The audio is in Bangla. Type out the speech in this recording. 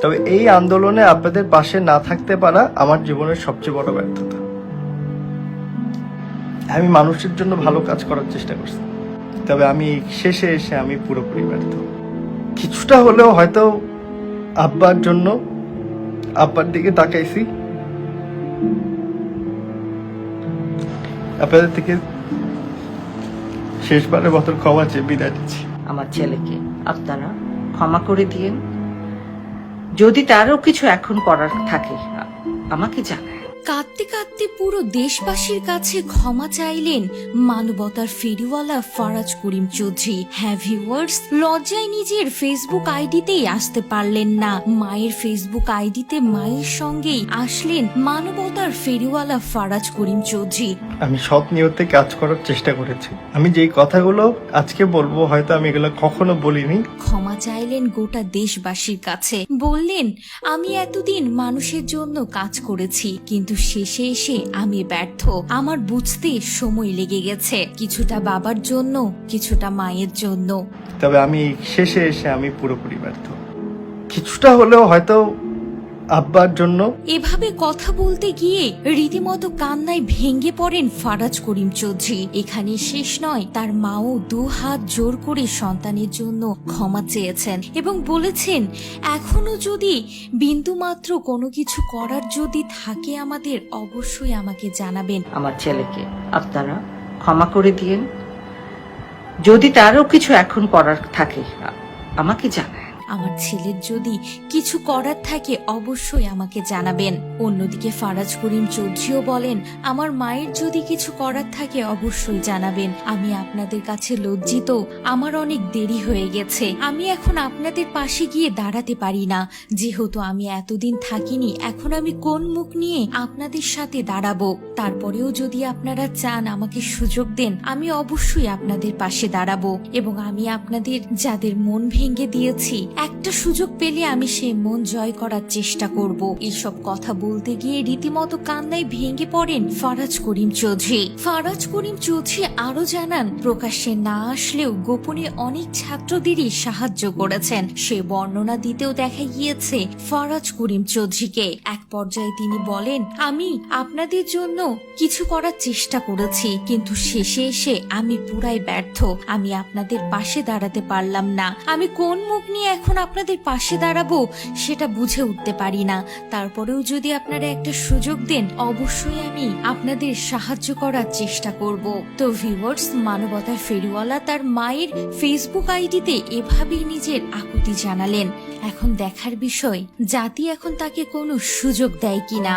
তবে এই আন্দোলনে আপনাদের পাশে না থাকতে পারা আমার জীবনের সবচেয়ে বড় ব্যর্থতা। আমি মানুষের জন্য ভালো কাজ করার চেষ্টা করছি, তবে আমি শেষে এসে আমি পুরোপুরি ব্যর্থ। কিছুটা হলেও হয়তো আব্বার জন্য আব্বার দিকে তাকাইছি। আপনাদের থেকে শেষবারের মতো ক্ষমা চেয়ে বিদায় দিচ্ছি। আমার ছেলেকে আপনারা ক্ষমা করে দিয়েন। যদি তারও কিছু এখন করার থাকে আমাকে জানায়। কাঁদতে কাঁদতে পুরো দেশবাসীর কাছে ক্ষমা চাইলেন মানবতার ফেরিওয়ালা ফারাজ করিম চৌধুরী। হ্যাঁ ভিউয়ার্স, লজ্জায় নিজের ফেসবুক আইডিতেই আসতে পারলেন না। মায়ের ফেসবুক আইডিতে মায়ের সঙ্গেই আসলেন মানবতার ফেরিওয়ালা ফারাজ করিম চৌধুরী। আমি সৎ নিয়তে কাজ করার চেষ্টা করেছি। আমি যেই কথাগুলো আজকে বলবো হয়তো আমি এগুলো কখনো বলিনি। ক্ষমা চাইলেন গোটা দেশবাসীর কাছে। বললেন, আমি এতদিন মানুষের জন্য কাজ করেছি, কিন্তু শেষে এসে আমি ব্যর্থ। আমার বুঝতে সময় লেগে গেছে, কিছুটা বাবার জন্য, কিছুটা মায়ের জন্য। তবে আমি শেষে এসে আমি পুরোপুরি ব্যর্থ। কিছুটা হলেও হয়তো আব্বার জন্য। এভাবে কথা বলতে গিয়ে রীতিমতো কান্নায় ভেঙে পড়েন ফারাজ করিম চৌধুরী। এখানে শেষ নয়, তার মাও দু হাত জোর করে সন্তানের জন্য ক্ষমা চেয়েছেন এবং বলেছেন, এখনো যদি বিন্দুমাত্র কোনো কিছু করার যদি থাকে আমাদের, অবশ্যই আমাকে জানাবেন। আমার ছেলেকে আপনারা ক্ষমা করে দিয়েন। যদি তারও কিছু এখন করার থাকে আমাকে জানায়। আমার ছেলের যদি কিছু করার থাকে অবশ্যই আমাকে জানাবেন। অন্যদিকে ফারাজ করিম চৌধুরীও বলেন, আমার মায়ের যদি কিছু করার থাকে অবশ্যই জানাবেন। আমি আপনাদের কাছে লজ্জিত, আমার অনেক দেরি হয়ে গেছে। আমি এখন আপনাদের পাশে গিয়ে দাঁড়াতে পারি না, যেহেতু আমি এতদিন থাকিনি। এখন আমি কোন মুখ নিয়ে আপনাদের সাথে দাঁড়াবো? তারপরেও যদি আপনারা চান আমাকে সুযোগ দেন, আমি অবশ্যই আপনাদের পাশে দাঁড়াবো এবং আমি আপনাদের যাদের মন ভেঙে দিয়েছি, একটা সুযোগ পেলে আমি সেই মন জয় করার চেষ্টা করব। এইসব কথা বলতে গিয়ে রীতিমতো কান্নায় ভেঙে পড়েন ফারাজ করিম চৌধুরী। ফারাজ করিম চৌধুরী আরো জানান, প্রকাশ্যে না আসলেও গোপনে অনেক ছাত্রদেরই সাহায্য করেছেন। সে বর্ণনা দিতেও দেখা গিয়েছে ফারাজ করিম চৌধুরীকে। এক পর্যায়ে তিনি বলেন, আমি আপনাদের জন্য কিছু করার চেষ্টা করেছি, কিন্তু শেষে এসে আমি পুরাই ব্যর্থ। আমি আপনাদের পাশে দাঁড়াতে পারলাম না। আমি কোন মুখ নিয়ে এখন আপনাদের পাশে দাঁড়াবো সেটা বুঝে উঠতে পারি না। তারপরেও যদি আপনারা একটা সুযোগ দেন, অবশ্যই আমি আপনাদের সাহায্য করার চেষ্টা করব। তো ভিউয়ার্স, মানবতার ফেরিওয়ালা তার মায়ের ফেসবুক আইডিতে এভাবেই নিজের আকুতি জানালেন। এখন দেখার বিষয় জাতি এখন তাকে কোনো সুযোগ দেয় কিনা।